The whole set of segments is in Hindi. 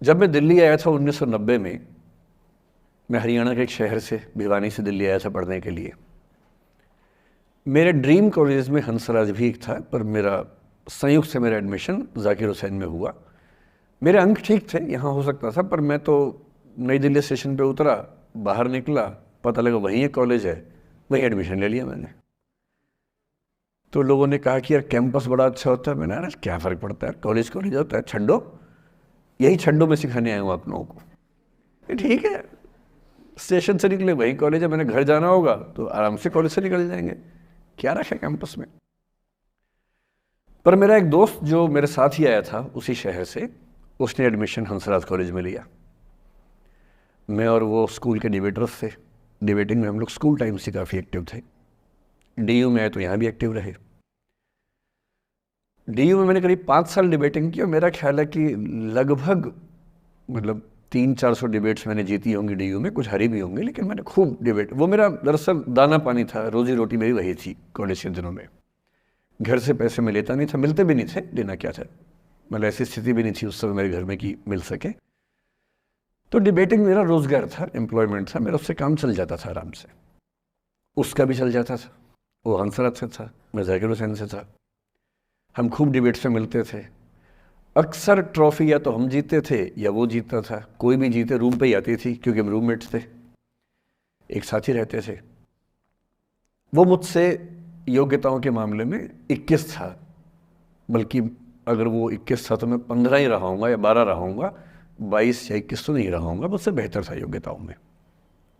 जब मैं दिल्ली आया था 1990 में, मैं हरियाणा के एक शहर से, भिवानी से दिल्ली आया था पढ़ने के लिए। मेरे ड्रीम कॉलेज में हंसराज भी एक था, पर मेरा संयुक्त से मेरा एडमिशन जाकिर हुसैन में हुआ। मेरे अंक ठीक थे, यहाँ हो सकता था, पर मैं तो नई दिल्ली स्टेशन पे उतरा, बाहर निकला, पता लगा वहीं एक कॉलेज है, वहीं एडमिशन ले लिया मैंने। तो लोगों ने कहा कि यार कैंपस बड़ा अच्छा होता है। मैंने यार क्या फ़र्क पड़ता है, कॉलेज कॉलेज होता है, छड्डो, यही छड्डो में सिखाने आया हूँ आप लोगों को। ये ठीक है, स्टेशन से निकले वहीं कॉलेज है, मैंने घर जाना होगा तो आराम से कॉलेज से निकल जाएंगे, क्या रखा है कैंपस में। पर मेरा एक दोस्त जो मेरे साथ ही आया था उसी शहर से, उसने एडमिशन हंसराज कॉलेज में लिया। मैं और वो स्कूल के डिबेटर्स थे, डिबेटिंग में हम लोग स्कूल टाइम से काफ़ी एक्टिव थे। डीयू में आए तो यहाँ भी एक्टिव रहे। डीयू में मैंने करीब 5 साल डिबेटिंग की और मेरा ख्याल है कि लगभग 300-400 डिबेट्स मैंने जीती होंगी डीयू में, कुछ हारी भी होंगी, लेकिन मैंने खूब डिबेट, वो मेरा दरअसल दाना पानी था, रोजी रोटी मेरी वही थी कॉलेज के दिनों में। घर से पैसे मैं लेता नहीं था, मिलते भी नहीं थे, लेना क्या था, ऐसी स्थिति भी नहीं थी उस समय मेरे घर में कि मिल सके। तो डिबेटिंग मेरा रोजगार था, एम्प्लॉयमेंट था मेरा, उससे काम चल जाता था आराम से। उसका भी चल जाता था, वो हंसराज से था, मैं जाकिर हुसैन से था। हम खूब डिबेट्स में मिलते थे। अक्सर ट्रॉफी या तो हम जीतते थे या वो जीतता था, कोई भी जीते रूम पे ही आती थी, क्योंकि हम रूममेट्स थे, एक साथ ही रहते थे। वो मुझसे योग्यताओं के मामले में 21 था, बल्कि अगर वो 21 था तो मैं 15 ही रहा हूँगा या 12 रहा हूँगा, 22 या 21 तो नहीं रहा हूँगा, मुझसे बेहतर था योग्यताओं में,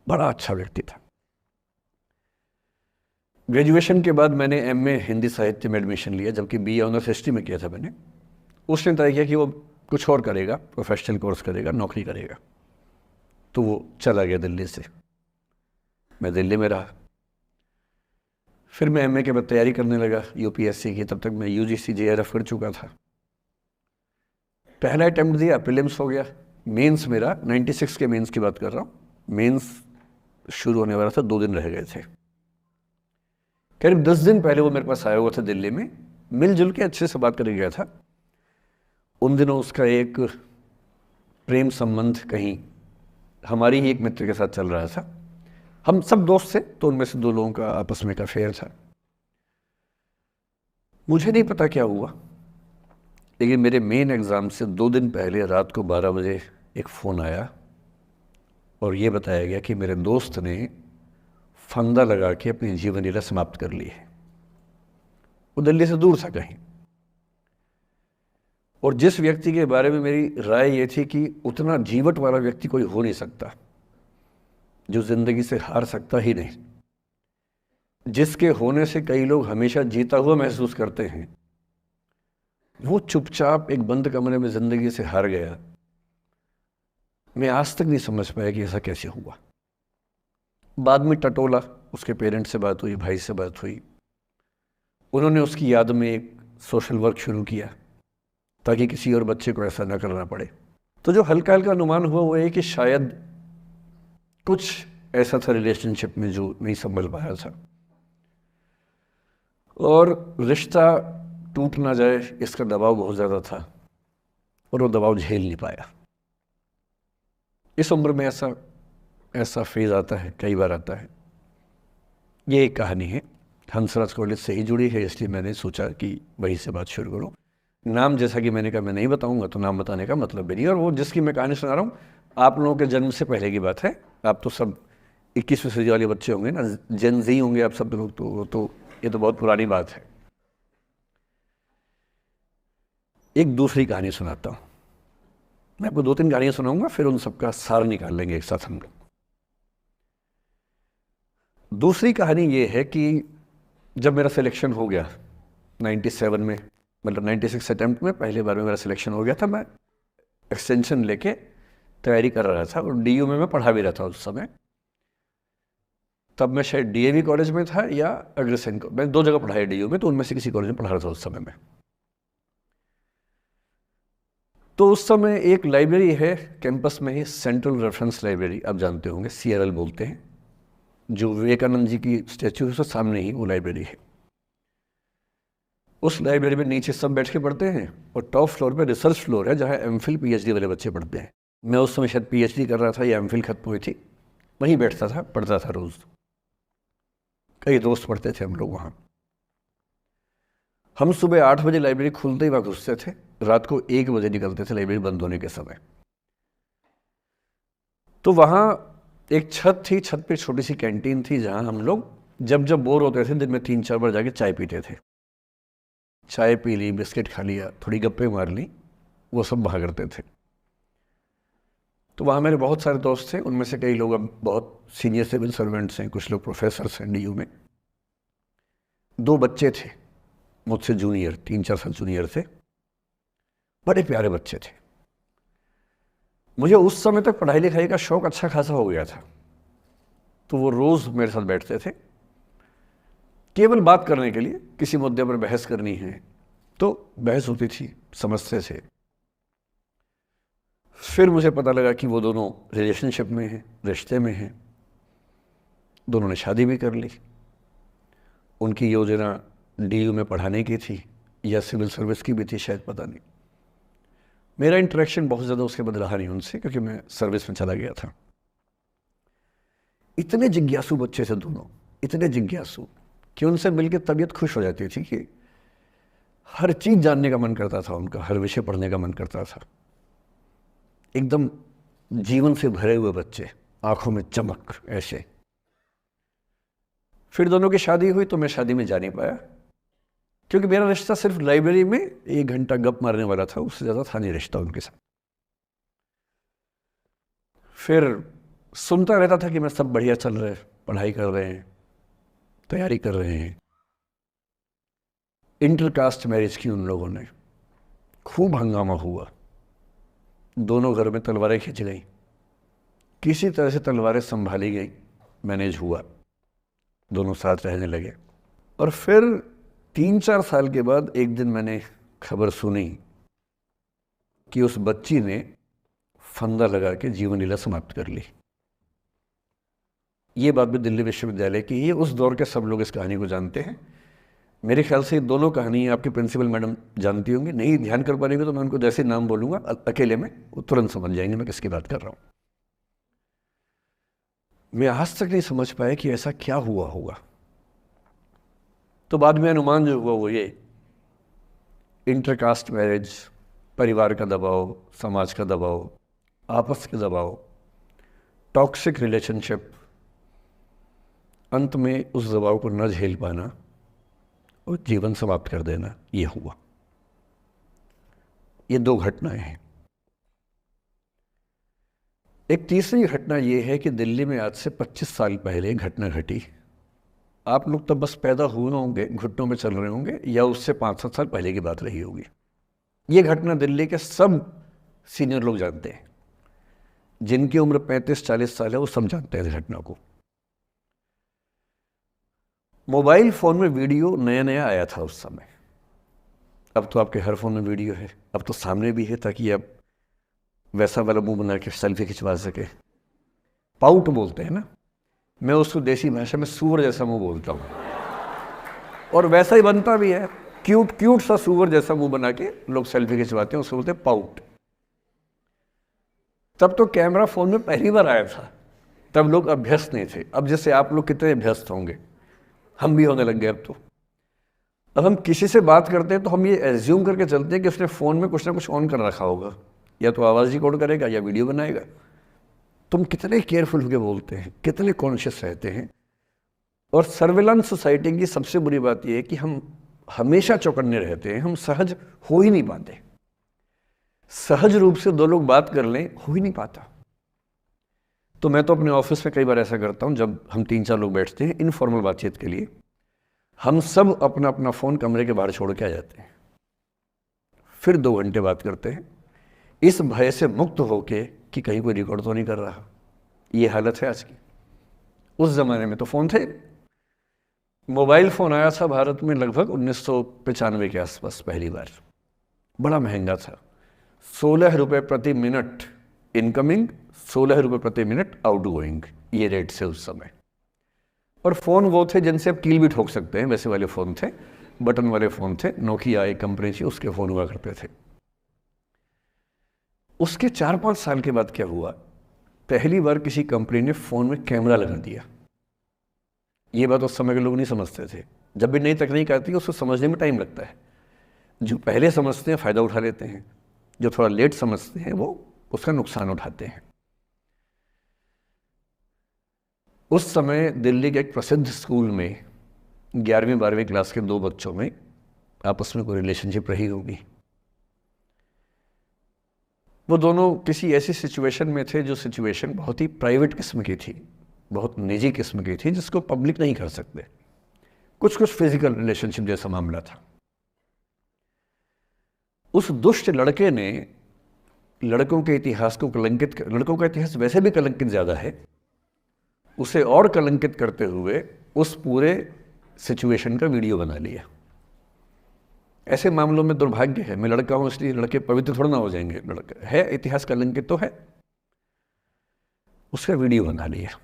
बड़ा अच्छा व्यक्ति था। ग्रेजुएशन के बाद मैंने एमए हिंदी साहित्य में एडमिशन लिया, जबकि बीए ऑनर्स हिस्ट्री में किया था मैंने। उसने तय किया कि वो कुछ और करेगा, प्रोफेशनल कोर्स करेगा, नौकरी करेगा, तो वो चला गया दिल्ली से। मैं दिल्ली में रहा। फिर मैं एमए के बाद तैयारी करने लगा यूपीएससी की। तब तक मैं यूजीसी जेआरएफ कर चुका था। पहला अटेम्प्ट दिया, प्रीलिम्स हो गया। मेंस मेरा 96 के मेंस की बात कर रहा हूँ, मेंस शुरू होने वाला था, 2 दिन रह गए थे। करीब 10 दिन पहले वो मेरे पास आया हुआ था दिल्ली में, मिलजुल के अच्छे से बात करके गया था। उन दिनों उसका एक प्रेम संबंध कहीं हमारी ही एक मित्र के साथ चल रहा था। हम सब दोस्त थे, तो उनमें से 2 लोगों का आपस में का अफेयर था। मुझे नहीं पता क्या हुआ, लेकिन मेरे मेन एग्ज़ाम से 2 दिन पहले रात को 12 बजे एक फ़ोन आया और ये बताया गया कि मेरे दोस्त ने फंदा लगा के अपनी जीवन लीला समाप्त कर ली है। वो दिल्ली से दूर था कहीं, और जिस व्यक्ति के बारे में मेरी राय ये थी कि उतना जीवट वाला व्यक्ति कोई हो नहीं सकता, जो ज़िंदगी से हार सकता ही नहीं, जिसके होने से कई लोग हमेशा जीता हुआ महसूस करते हैं, वो चुपचाप एक बंद कमरे में ज़िंदगी से हार गया। मैं आज तक नहीं समझ पाया कि ऐसा कैसे हुआ। बाद में टटोला, उसके पेरेंट्स से बात हुई, भाई से बात हुई, उन्होंने उसकी याद में एक सोशल वर्क शुरू किया ताकि किसी और बच्चे को ऐसा ना करना पड़े। तो जो हल्का हल्का अनुमान हुआ वो है कि शायद कुछ ऐसा था रिलेशनशिप में जो नहीं संभल पाया था, और रिश्ता टूट ना जाए इसका दबाव बहुत ज़्यादा था, और वो दबाव झेल नहीं पाया। इस उम्र में ऐसा फेज़ आता है, कई बार आता है। ये एक कहानी है, हंसराज कॉलेज से ही जुड़ी है, इसलिए मैंने सोचा कि वहीं से बात शुरू करूँ। नाम जैसा कि मैंने कहा मैं नहीं बताऊंगा, तो नाम बताने का मतलब भी नहीं। और वो जिसकी मैं कहानी सुना रहा हूँ, आप लोगों के जन्म से पहले की बात है। आप तो सब 21वीं सदी वाले बच्चे होंगे ना, जेन जी होंगे आप सब लोग, तो ये तो बहुत पुरानी बात है। एक दूसरी कहानी सुनाता हूँ। मैं आपको 2-3 कहानियाँ सुनाऊंगा, फिर उन सबका सार निकाल लेंगे एक साथ हम लोग। दूसरी कहानी ये है कि जब मेरा सिलेक्शन हो गया 97 में, 96 अटैम्प्ट में पहले बार में मेरा सिलेक्शन हो गया था, मैं एक्सटेंशन लेके तैयारी कर रहा था, और डीयू में मैं पढ़ा भी रहा था उस समय। तब मैं शायद डीएवी कॉलेज में था या अग्रसेन को, मैं 2 जगह पढ़ा है डीयू में, तो उनमें से किसी कॉलेज में पढ़ा रहा था उस समय में। तो उस समय एक लाइब्रेरी है कैंपस में ही, सेंट्रल रेफरेंस लाइब्रेरी, आप जानते होंगे, सीआरएल बोलते हैं, जो विवेकानंद जी की स्टैच्यू है उसके सामने ही वो लाइब्रेरी है। उस लाइब्रेरी में नीचे सब बैठ के पढ़ते हैं और टॉप फ्लोर पे रिसर्च फ्लोर है जहाँ एमफिल पीएचडी वाले बच्चे पढ़ते हैं। मैं उस समय शायद पीएचडी कर रहा था या एमफिल खत्म हुई थी, वहीं बैठता था, पढ़ता था रोज़। कई दोस्त पढ़ते थे हम लोग वहाँ। हम सुबह 8 बजे लाइब्रेरी खुलते ही वहाँ घुसते थे, रात को 1 बजे निकलते थे लाइब्रेरी बंद होने के समय। तो वहाँ एक छत थी, छत पे छोटी सी कैंटीन थी जहाँ हम लोग जब जब बोर होते थे दिन में 3-4 बार जाके चाय पीते थे। चाय पी ली, बिस्किट खा लिया, थोड़ी गप्पे मार ली, वो सब वहाँ करते थे। तो वहाँ मेरे बहुत सारे दोस्त थे, उनमें से कई लोग अब बहुत सीनियर सिविल सर्वेंट्स हैं, कुछ लोग प्रोफेसर्स हैं डीयू में। 2 बच्चे थे मुझसे जूनियर, 3-4 साल जूनियर थे, बड़े प्यारे बच्चे थे। मुझे उस समय तक पढ़ाई लिखाई का शौक अच्छा खासा हो गया था, तो वो रोज़ मेरे साथ बैठते थे केवल बात करने के लिए। किसी मुद्दे पर बहस करनी है तो बहस होती थी, समझते थे। फिर मुझे पता लगा कि वो दोनों रिलेशनशिप में हैं, रिश्ते में हैं, दोनों ने शादी भी कर ली। उनकी योजना डीयू में पढ़ाने की थी या सिविल सर्विस की भी थी शायद, पता नहीं। मेरा इंटरेक्शन बहुत ज़्यादा उसके बाद रहा नहीं उनसे, क्योंकि मैं सर्विस में चला गया था। इतने जिज्ञासु बच्चे थे दोनों, इतने जिज्ञासु कि उनसे मिलकर तबीयत खुश हो जाती थी कि हर चीज़ जानने का मन करता था उनका, हर विषय पढ़ने का मन करता था। एकदम जीवन से भरे हुए बच्चे, आंखों में चमक ऐसे। फिर दोनों की शादी हुई तो मैं शादी में जा नहीं पाया, क्योंकि मेरा रिश्ता सिर्फ लाइब्रेरी में 1 घंटा गप मारने वाला था, उससे ज़्यादा था नहीं रिश्ता उनके साथ। फिर सुनता रहता था कि मैं सब बढ़िया चल रहे, पढ़ाई कर रहे हैं, तैयारी कर रहे हैं। इंटरकास्ट मैरिज की उन लोगों ने, खूब हंगामा हुआ, दोनों घर में तलवारें खिंच गई, किसी तरह से तलवारें संभाली गई, मैनेज हुआ, दोनों साथ रहने लगे। और फिर 3-4 साल के बाद एक दिन मैंने खबर सुनी कि उस बच्ची ने फंदा लगा के जीवन लीला समाप्त कर ली। ये बात भी दिल्ली विश्वविद्यालय की। ये उस दौर के सब लोग इस कहानी को जानते हैं। मेरे ख्याल से ये दोनों कहानी आपकी प्रिंसिपल मैडम जानती होंगी, नहीं ध्यान कर पाएंगे तो मैं उनको जैसे नाम बोलूँगा अकेले में वो तुरंत समझ जाएंगे मैं किसकी बात कर रहा हूँ। मैं आज तक नहीं समझ पाया कि ऐसा क्या हुआ होगा। तो बाद में अनुमान जो हुआ वो ये, इंटरकास्ट मैरिज, परिवार का दबाव, समाज का दबाव, आपस के दबाव, टॉक्सिक रिलेशनशिप, अंत में उस दबाव को न झेल पाना और जीवन समाप्त कर देना, ये हुआ। ये 2 घटनाएं हैं। एक तीसरी घटना ये है कि दिल्ली में आज से 25 साल पहले घटना घटी। आप लोग तब बस पैदा हुए होंगे, घुटनों में चल रहे होंगे, या उससे 5-7 साल पहले की बात रही होगी। ये घटना दिल्ली के सब सीनियर लोग जानते हैं, जिनकी उम्र 35-40 साल है वो सब जानते हैं इस घटना को। मोबाइल फ़ोन में वीडियो नया नया आया था उस समय। अब तो आपके हर फ़ोन में वीडियो है, अब तो सामने भी है, ताकि आप वैसा वाला मुंह बना के सेल्फी खिंचवा सके। पाउट बोलते हैं ना, मैं उसको देसी भाषा में सूअर जैसा मुंह बोलता हूँ, और वैसा ही बनता भी है, क्यूट क्यूट सा सूअर जैसा मुंह बना के लोग सेल्फी खिंचवाते हैं, उसको बोलते हैं पाउट। तब तो कैमरा फ़ोन में पहली बार आया था, तब लोग अभ्यस्त नहीं थे। अब जैसे आप लोग कितने अभ्यस्त होंगे, हम भी होने लग गए अब तो। अब हम किसी से बात करते हैं तो हम ये एज्यूम करके चलते हैं कि उसने फ़ोन में कुछ ना कुछ ऑन कर रखा होगा, या तो आवाज़ रिकॉर्ड करेगा या वीडियो बनाएगा। तुम कितने केयरफुल होकर बोलते हैं, कितने कॉन्शियस रहते हैं। और सर्विलांस सोसाइटी की सबसे बुरी बात यह है कि हम हमेशा चौकन्ने रहते हैं, हम सहज हो ही नहीं पाते। सहज रूप से 2 लोग बात कर लें, हो ही नहीं पाता। तो मैं तो अपने ऑफिस में कई बार ऐसा करता हूँ, जब हम 3-4 लोग बैठते हैं इनफॉर्मल बातचीत के लिए, हम सब अपना अपना फ़ोन कमरे के बाहर छोड़ के आ जाते हैं, फिर 2 घंटे बात करते हैं, इस भय से मुक्त होके कि कहीं कोई रिकॉर्ड तो नहीं कर रहा। ये हालत है आज की। उस ज़माने में तो फ़ोन थे। मोबाइल फ़ोन आया था भारत में लगभग 1995 के आसपास पहली बार। बड़ा महंगा था, 16 रुपये प्रति मिनट इनकमिंग, 16 रुपये प्रति मिनट आउटगोइंग, ये रेट से उस समय। और फ़ोन वो थे जिनसे आप कील भी ठोक सकते हैं, वैसे वाले फ़ोन थे। बटन वाले फ़ोन थे, नोकिया एक कंपनी थी, उसके फ़ोन हुआ करते थे। उसके 4-5 साल के बाद क्या हुआ, पहली बार किसी कंपनी ने फ़ोन में कैमरा लगा दिया। ये बात उस समय के लोग नहीं समझते थे। जब भी नई तकनीक आती है उसको समझने में टाइम लगता है। जो पहले समझते हैं फ़ायदा उठा लेते हैं, जो थोड़ा लेट समझते हैं वो उसका नुकसान उठाते हैं। उस समय दिल्ली के एक प्रसिद्ध स्कूल में 11वीं-12वीं क्लास के 2 बच्चों में आपस में कोई रिलेशनशिप रही होगी। वो दोनों किसी ऐसी सिचुएशन में थे जो सिचुएशन बहुत ही प्राइवेट किस्म की थी, बहुत निजी किस्म की थी, जिसको पब्लिक नहीं कर सकते। कुछ फिजिकल रिलेशनशिप जैसा मामला था। उस दुष्ट लड़के ने लड़कों के इतिहास को कलंकित, लड़कों का इतिहास वैसे भी कलंकित ज़्यादा है, उसे और कलंकित करते हुए उस पूरे सिचुएशन का वीडियो बना लिया। ऐसे मामलों में दुर्भाग्य है, मैं लड़का हूं इसलिए लड़के पवित्र थोड़ा ना हो जाएंगे, लड़का है इतिहास कलंकित तो है, उसका वीडियो बना लिया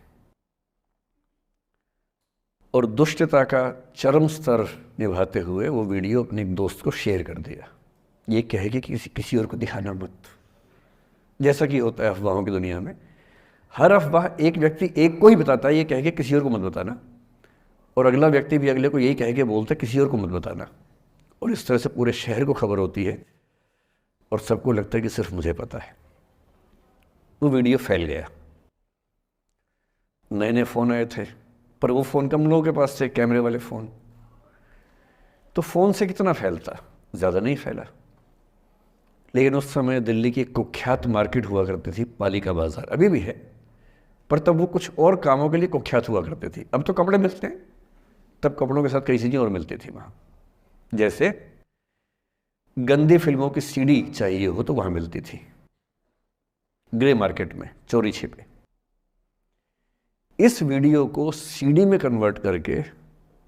और दुष्टता का चरम स्तर निभाते हुए वो वीडियो अपने एक दोस्त को शेयर कर दिया। ये कहे कि किसी और को दिखाना मत, जैसा कि होता है अफवाहों की दुनिया में। हर अफवाह एक व्यक्ति एक को ही बताता है, ये कह के किसी और को मत बताना, और अगला व्यक्ति भी अगले को यही कह के बोलता है किसी और को मत बताना, और इस तरह से पूरे शहर को खबर होती है और सबको लगता है कि सिर्फ मुझे पता है। वो वीडियो फैल गया। नए नए फ़ोन आए थे, पर वो फ़ोन कम लोगों के पास थे, कैमरे वाले फ़ोन। तो फ़ोन से कितना फैलता, ज़्यादा नहीं फैला। लेकिन उस समय दिल्ली की एक कुख्यात मार्केट हुआ करती थी, पालिका बाज़ार, अभी भी है, पर तब वो कुछ और कामों के लिए कुख्यात हुआ करती थी। अब तो कपड़े मिलते हैं, तब कपड़ों के साथ कई चीज़ें और मिलती थी वहाँ। जैसे गंदी फिल्मों की सीडी चाहिए हो तो वहाँ मिलती थी, ग्रे मार्केट में, चोरी छिपे। इस वीडियो को सीडी में कन्वर्ट करके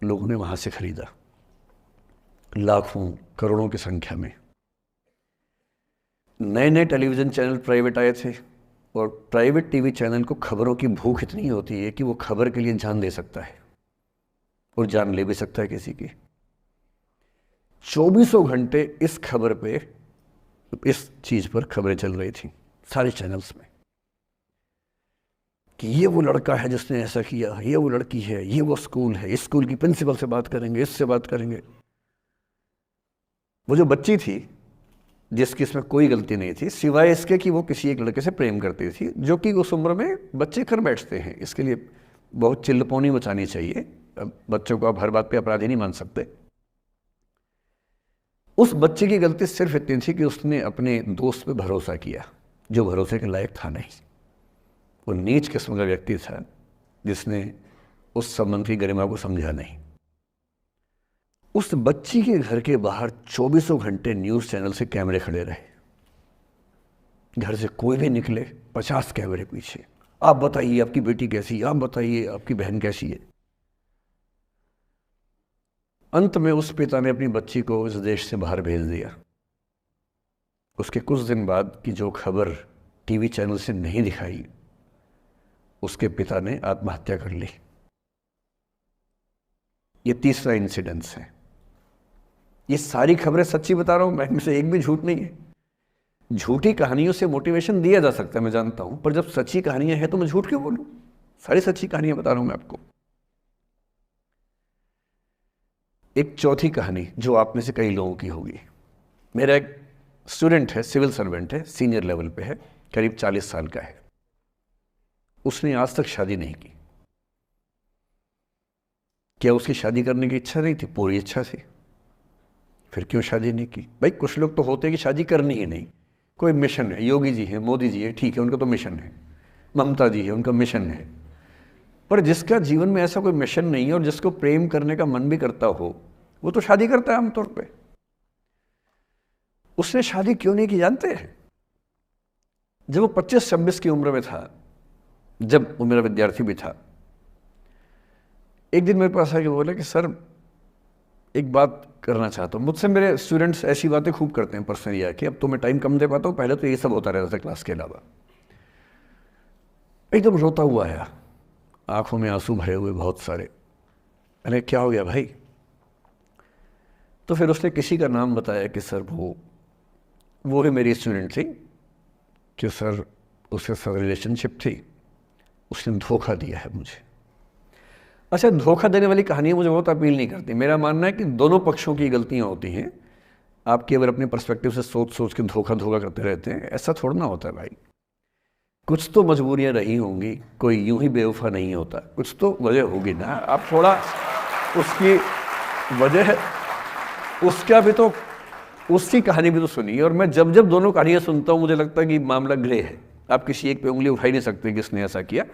लोगों ने वहाँ से खरीदा, लाखों करोड़ों की संख्या में। नए नए टेलीविज़न चैनल प्राइवेट आए थे, और प्राइवेट टीवी चैनल को खबरों की भूख इतनी होती है कि वो खबर के लिए जान दे सकता है और जान ले भी सकता है किसी की। 24 घंटे इस खबर पे, इस चीज़ पर खबरें चल रही थी सारे चैनल्स में कि ये वो लड़का है जिसने ऐसा किया, ये वो लड़की है, ये वो स्कूल है, इस स्कूल की प्रिंसिपल से बात करेंगे, इससे बात करेंगे। वो जो बच्ची थी जिसकी इसमें कोई गलती नहीं थी, सिवाय इसके कि वो किसी एक लड़के से प्रेम करती थी, जो कि उस उम्र में बच्चे कर बैठते हैं। इसके लिए बहुत चिल्लपौनी मचानी चाहिए। बच्चों को आप हर बात पे अपराधी नहीं मान सकते। उस बच्चे की गलती सिर्फ इतनी थी कि उसने अपने दोस्त पे भरोसा किया, जो भरोसे के लायक था नहीं। वो नीच किस्म का व्यक्ति था जिसने उस संबंध की गरिमा को समझा नहीं। उस बच्ची के घर के बाहर 24 घंटे न्यूज़ चैनल से कैमरे खड़े रहे। घर से कोई भी निकले 50 कैमरे पीछे, आप बताइए आपकी बेटी कैसी है, आप बताइए आपकी बहन कैसी है। अंत में उस पिता ने अपनी बच्ची को इस देश से बाहर भेज दिया। उसके कुछ दिन बाद की जो खबर टीवी चैनल से नहीं दिखाई, उसके पिता ने आत्महत्या कर ली। ये तीसरा इंसिडेंस है। ये सारी खबरें सच्ची बता रहा हूं मैं, इनमें से एक भी झूठ नहीं है। झूठी कहानियों से मोटिवेशन दिया जा सकता है, मैं जानता हूं, पर जब सच्ची कहानियां हैं तो मैं झूठ क्यों बोलूं? सारी सच्ची कहानियां बता रहा हूं मैं आपको। एक चौथी कहानी जो आप में से कई लोगों की होगी। मेरा एक स्टूडेंट है, सिविल सर्वेंट है, सीनियर लेवल पे है, करीब 40 साल का है। उसने आज तक शादी नहीं की। क्या उसकी शादी करने की इच्छा नहीं थी? पूरी इच्छा थी। फिर क्यों शादी नहीं की? भाई कुछ लोग तो होते हैं कि शादी करनी ही नहीं, कोई मिशन है, योगी जी हैं, मोदी जी है, ठीक है, उनका तो मिशन है, ममता जी है, उनका मिशन है। पर जिसका जीवन में ऐसा कोई मिशन नहीं है और जिसको प्रेम करने का मन भी करता हो, वो तो शादी करता है आमतौर पे। उसने शादी क्यों नहीं की जानते हैं? जब वो 25-26 की उम्र में था, जब वो मेरा विद्यार्थी भी था, एक दिन मेरे पास आके बोला कि सर एक बात करना चाहता हूँ। मुझसे मेरे स्टूडेंट्स ऐसी बातें खूब करते हैं पर्सनली आके, अब तो मैं टाइम कम दे पाता हूँ, पहले तो ये सब होता रहता था क्लास के अलावा। एकदम रोता हुआ आया, आंखों में आंसू भरे हुए बहुत सारे। अरे क्या हो गया भाई? तो फिर उसने किसी का नाम बताया कि सर वो भी मेरी स्टूडेंट थी, कि सर उसके साथ रिलेशनशिप थी, उसने धोखा दिया है मुझे। अच्छा, धोखा देने वाली कहानियाँ मुझे बहुत अपील नहीं करती। मेरा मानना है कि दोनों पक्षों की गलतियाँ होती हैं। आप केवल अपने पर्सपेक्टिव से सोच सोच के धोखा करते रहते हैं, ऐसा थोड़ा ना होता है भाई। कुछ तो मजबूरियाँ रही होंगी, कोई यूं ही बेवफा नहीं होता, कुछ तो वजह होगी ना। आप थोड़ा उसकी वजह, उसका भी तो, उसकी कहानी भी तो सुनिए। और मैं जब जब दोनों कहानियाँ सुनता हूँ मुझे लगता है कि मामला ग्रे है। आप किसी एक पे उंगली उठा ही नहीं सकते कि इसने ऐसा किया।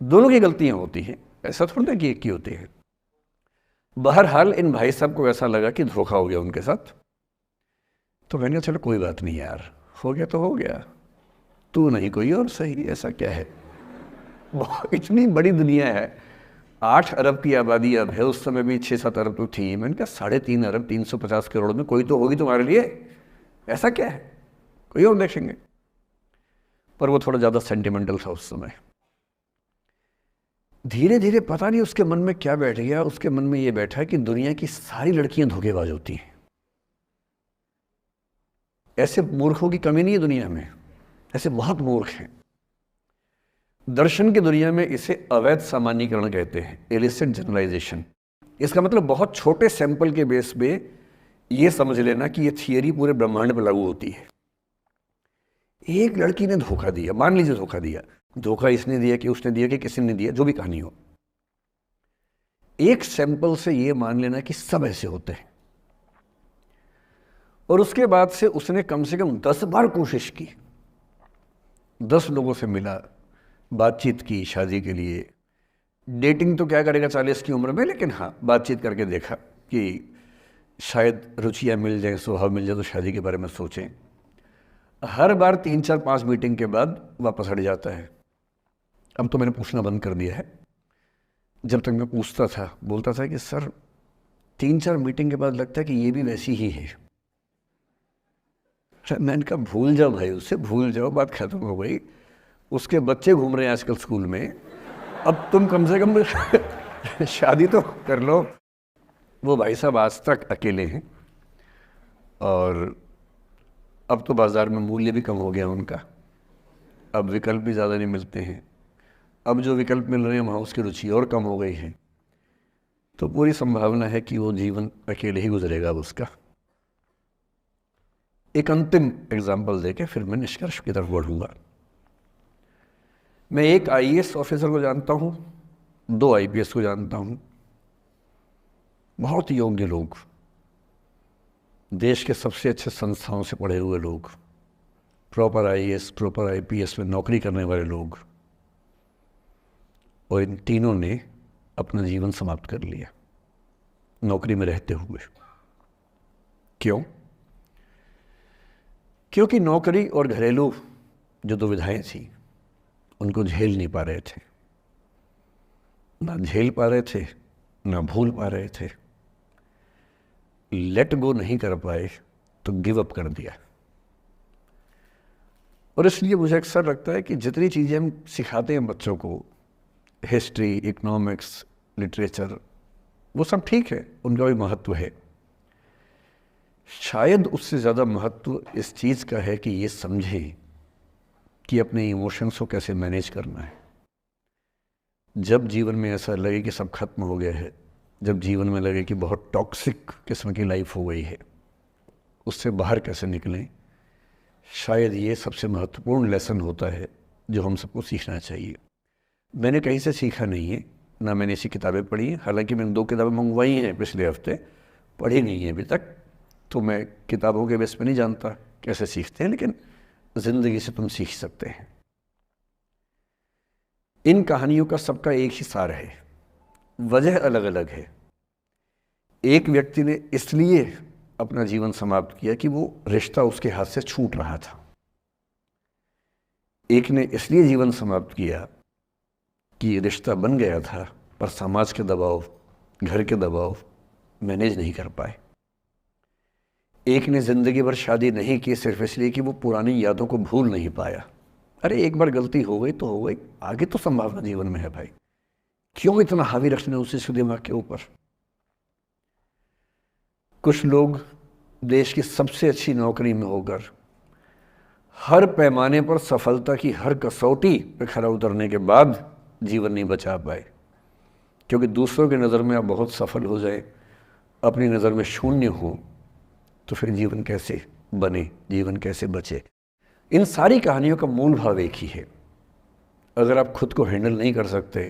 दोनों की गलतियाँ होती हैं, ऐसा थोड़ा कि एक की होती है। बहरहाल इन भाई साहब को ऐसा लगा कि धोखा हो गया उनके साथ, तो मैंने कहा चलो कोई बात नहीं यार, हो गया तो हो गया, तू नहीं कोई और सही, ऐसा क्या है। इतनी बड़ी दुनिया है, 8 अरब की आबादी अब है, उस समय भी 6-7 अरब तो थी। मैंने कहा 3.5 अरब 350 करोड़ में कोई तो होगी तुम्हारे लिए, ऐसा क्या है, कोई और देखेंगे। पर वो थोड़ा ज़्यादा सेंटिमेंटल था उस समय। धीरे धीरे पता नहीं उसके मन में क्या बैठ गया, उसके मन में ये बैठा कि दुनिया की सारी लड़कियां धोखेबाज होती हैं। ऐसे मूर्खों की कमी नहीं है दुनिया में, ऐसे बहुत मूर्ख हैं। दर्शन की दुनिया में इसे अवैध सामान्यीकरण कहते हैं, इलिसिट जनरलाइजेशन। इसका मतलब बहुत छोटे सैंपल के बेस पे ये समझ लेना कि ये थियरी पूरे ब्रह्मांड पर लागू होती है। एक लड़की ने धोखा दिया, मान लीजिए धोखा दिया, धोखा इसने दिया कि उसने दिया कि किसी ने दिया, जो भी कहानी हो, एक सैंपल से ये मान लेना कि सब ऐसे होते हैं। और उसके बाद से उसने कम से कम 10 बार कोशिश की, 10 लोगों से मिला, बातचीत की शादी के लिए। डेटिंग तो क्या करेगा 40 की उम्र में, लेकिन हाँ बातचीत करके देखा कि शायद रुचियाँ मिल जाएं, स्वभाव मिल जाए तो शादी के बारे में सोचें। हर बार 3-4-5 मीटिंग के बाद वापस हट जाता है। अब तो मैंने पूछना बंद कर दिया है। जब तक मैं पूछता था, बोलता था कि सर 3-4 मीटिंग के बाद लगता है कि ये भी वैसी ही है। मैंने कहा भूल जाओ भाई, उससे भूल जाओ, बात खत्म हो गई। उसके बच्चे घूम रहे हैं आजकल स्कूल में, अब तुम कम से कम शादी तो कर लो। वो भाई साहब आज तक अकेले हैं, और अब तो बाज़ार में मूल्य भी कम हो गया उनका, अब विकल्प भी ज़्यादा नहीं मिलते हैं। अब जो विकल्प मिल रहे हैं वहाँ उसकी रुचि और कम हो गई है। तो पूरी संभावना है कि वो जीवन अकेले ही गुजरेगा अब उसका। एक अंतिम एग्जाम्पल देके फिर मैं निष्कर्ष की तरफ बढ़ूँगा। मैं एक IAS ऑफिसर को जानता हूँ, 2 IPS को जानता हूँ, बहुत योग्य लोग, देश के सबसे अच्छे संस्थाओं से पढ़े हुए लोग, प्रॉपर IAS प्रॉपर IPS में नौकरी करने वाले लोग, और इन तीनों ने अपना जीवन समाप्त कर लिया नौकरी में रहते हुए। क्यों? क्योंकि नौकरी और घरेलू जो दुविधाएं थी उनको झेल नहीं पा रहे थे, ना झेल पा रहे थे, ना भूल पा रहे थे। लेट गो नहीं कर पाए तो गिव अप कर दिया। और इसलिए मुझे अक्सर लगता है कि जितनी चीज़ें हम सिखाते हैं बच्चों को, हिस्ट्री, इकोनॉमिक्स, लिटरेचर, वो सब ठीक है, उनका भी महत्व है। शायद उससे ज़्यादा महत्व इस चीज़ का है कि ये समझें कि अपने इमोशंस को कैसे मैनेज करना है। जब जीवन में ऐसा लगे कि सब खत्म हो गया है, जब जीवन में लगे कि बहुत टॉक्सिक किस्म की लाइफ हो गई है, उससे बाहर कैसे निकलें, शायद ये सबसे महत्वपूर्ण लेसन होता है जो हम सबको सीखना चाहिए। मैंने कहीं से सीखा नहीं है, ना मैंने ऐसी किताबें पढ़ी हैं। हालांकि मैंने 2 किताबें मंगवाई हैं पिछले हफ्ते, पढ़ी नहीं है अभी तक, तो मैं किताबों के बेस पे नहीं जानता कैसे सीखते हैं, लेकिन ज़िंदगी से तुम सीख सकते हैं। इन कहानियों का सबका एक ही सार है, वजह अलग अलग है। एक व्यक्ति ने इसलिए अपना जीवन समाप्त किया कि वो रिश्ता उसके हाथ से छूट रहा था। एक ने इसलिए जीवन समाप्त किया कि रिश्ता बन गया था, पर समाज के दबाव, घर के दबाव मैनेज नहीं कर पाए। एक ने ज़िंदगी भर शादी नहीं की सिर्फ इसलिए कि वो पुरानी यादों को भूल नहीं पाया। अरे एक बार गलती हो गई तो हो गई, आगे तो संभावना जीवन में है भाई, क्यों इतना हावी रखना उसी से दिमाग के ऊपर। कुछ लोग देश की सबसे अच्छी नौकरी में होकर हर पैमाने पर सफलता की हर कसौटी पे खरा उतरने के बाद जीवन नहीं बचा पाए, क्योंकि दूसरों की नज़र में आप बहुत सफल हो जाए, अपनी नज़र में शून्य हो, तो फिर जीवन कैसे बने, जीवन कैसे बचे। इन सारी कहानियों का मूल भाव एक ही है, अगर आप खुद को हैंडल नहीं कर सकते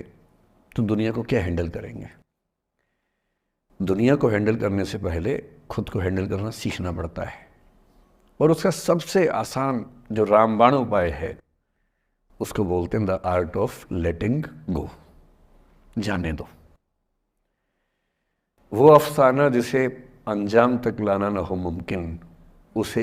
तो दुनिया को क्या हैंडल करेंगे। दुनिया को हैंडल करने से पहले खुद को हैंडल करना सीखना पड़ता है, और उसका सबसे आसान जो रामबाण उपाय है उसको बोलते हैं द आर्ट ऑफ लेटिंग गो, जाने दो। वो अफसाना जिसे अंजाम तक लाना ना हो मुमकिन, उसे